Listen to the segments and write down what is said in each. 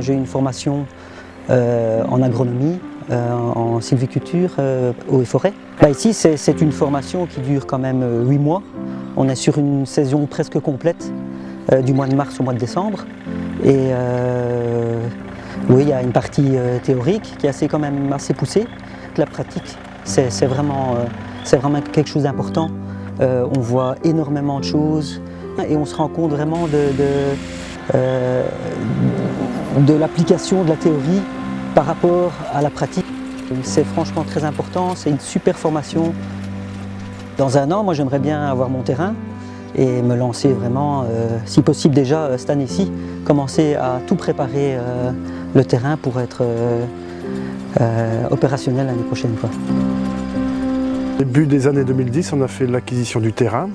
j'ai une formation en agronomie, en sylviculture, eau et forêt. Ici, c'est une formation qui dure quand même 8 mois. On est sur une saison presque complète, du mois de mars au mois de décembre. Et oui, il y a une partie théorique qui est quand même assez poussée. La pratique, c'est vraiment quelque chose d'important. On voit énormément de choses et on se rend compte vraiment de l'application de la théorie par rapport à la pratique. C'est franchement très important, c'est une super formation. Dans un an, moi j'aimerais bien avoir mon terrain et me lancer vraiment, si possible déjà cette année-ci, commencer à tout préparer le terrain pour être opérationnel l'année prochaine, quoi. Au début des années 2010, on a fait l'acquisition du terrain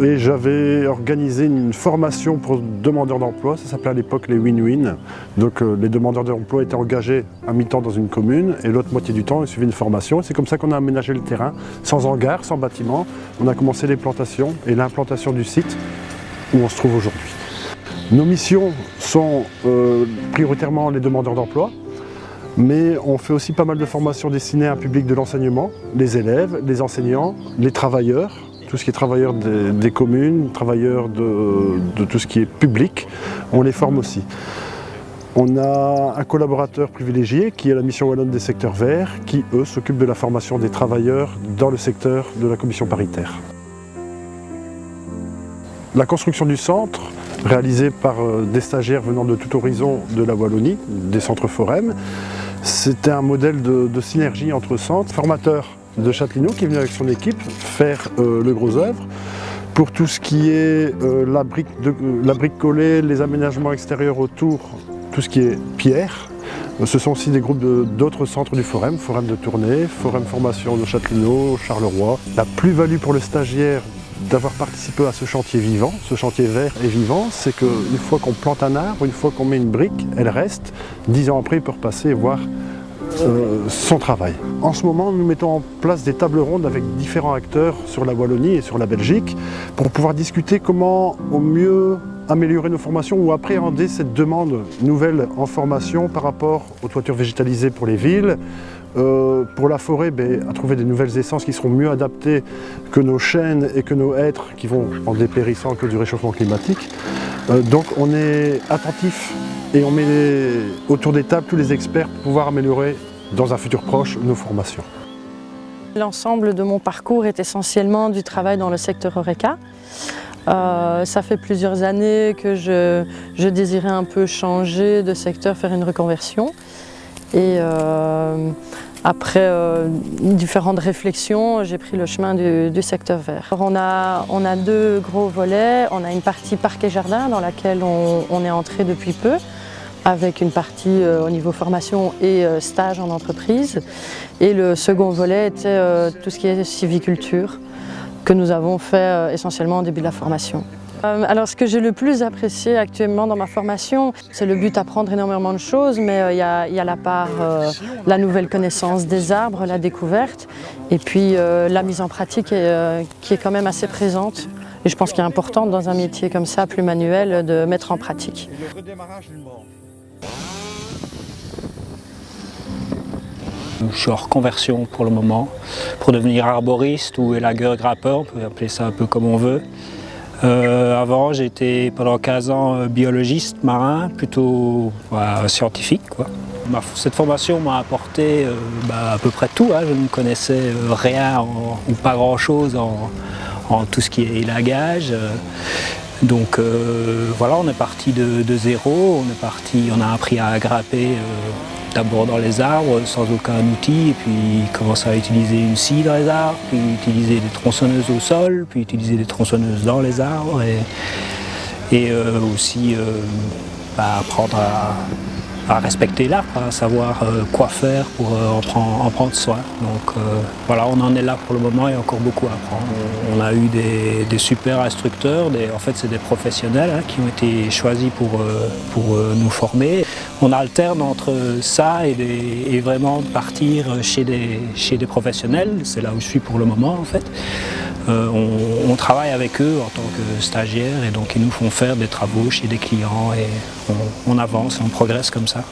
et j'avais organisé une formation pour demandeurs d'emploi, ça s'appelait à l'époque les win-win. Donc les demandeurs d'emploi étaient engagés à mi-temps dans une commune et l'autre moitié du temps ils suivaient une formation. C'est comme ça qu'on a aménagé le terrain, sans hangar, sans bâtiment. On a commencé les plantations et l'implantation du site où on se trouve aujourd'hui. Nos missions sont prioritairement les demandeurs d'emploi. Mais on fait aussi pas mal de formations destinées à un public de l'enseignement, les élèves, les enseignants, les travailleurs, tout ce qui est travailleurs des communes, travailleurs de tout ce qui est public, on les forme aussi. On a un collaborateur privilégié qui est la mission wallonne des secteurs verts, qui eux s'occupent de la formation des travailleurs dans le secteur de la commission paritaire. La construction du centre, réalisée par des stagiaires venant de tout horizon de la Wallonie, des centres Forem, c'était un modèle de synergie entre centres. Formateur de Châtelineau qui est venu avec son équipe faire le gros œuvre. Pour tout ce qui est la brique collée, les aménagements extérieurs autour, tout ce qui est pierre. Ce sont aussi des groupes d'autres centres du Forem, Forem de Tournai, Forem Formation de Châtelineau, Charleroi. La plus-value pour le stagiaire d'avoir participé à ce chantier vivant, ce chantier vert et vivant, c'est qu'une fois qu'on plante un arbre, une fois qu'on met une brique, elle reste. 10 ans après, il peut repasser et voir son travail. En ce moment, nous mettons en place des tables rondes avec différents acteurs sur la Wallonie et sur la Belgique pour pouvoir discuter comment au mieux améliorer nos formations ou appréhender cette demande nouvelle en formation par rapport aux toitures végétalisées pour les villes. Pour la forêt, à trouver des nouvelles essences qui seront mieux adaptées que nos chênes et que nos hêtres qui vont en dépérissant à cause du réchauffement climatique. Donc on est attentif et on met autour des tables tous les experts pour pouvoir améliorer dans un futur proche nos formations. L'ensemble de mon parcours est essentiellement du travail dans le secteur Horeca. Ça fait plusieurs années que je désirais un peu changer de secteur, faire une reconversion. Et après différentes réflexions, j'ai pris le chemin du secteur vert. Alors on a deux gros volets. On a une partie parc et jardin dans laquelle on est entré depuis peu, avec une partie au niveau formation et stage en entreprise. Et le second volet était tout ce qui est sylviculture, que nous avons fait essentiellement au début de la formation. Alors ce que j'ai le plus apprécié actuellement dans ma formation, c'est le but d'apprendre énormément de choses, mais il y a la part, la nouvelle connaissance des arbres, la découverte, et puis la mise en pratique qui est quand même assez présente. Et je pense qu'il est important dans un métier comme ça, plus manuel, de mettre en pratique. Je suis en reconversion pour le moment, pour devenir arboriste ou élagueur grimpeur, on peut appeler ça un peu comme on veut. Avant, j'ai été pendant 15 ans biologiste marin, plutôt scientifique, quoi. Cette formation m'a apporté à peu près tout. Je ne connaissais rien ou pas grand-chose en tout ce qui est élagage. Donc voilà, on est parti de zéro, on a appris à grimper d'abord dans les arbres sans aucun outil, et puis commencer à utiliser une scie dans les arbres, puis utiliser des tronçonneuses au sol, puis utiliser des tronçonneuses dans les arbres, et aussi apprendre à respecter l'arbre, à savoir quoi faire pour en prendre soin. Donc voilà, on en est là pour le moment, il y a encore beaucoup à apprendre. On a eu des super instructeurs, en fait c'est des professionnels qui ont été choisis pour nous former. On alterne entre ça et vraiment partir chez des professionnels, c'est là où je suis pour le moment en fait. On travaille avec eux en tant que stagiaires et donc ils nous font faire des travaux chez des clients et on avance, on progresse comme ça.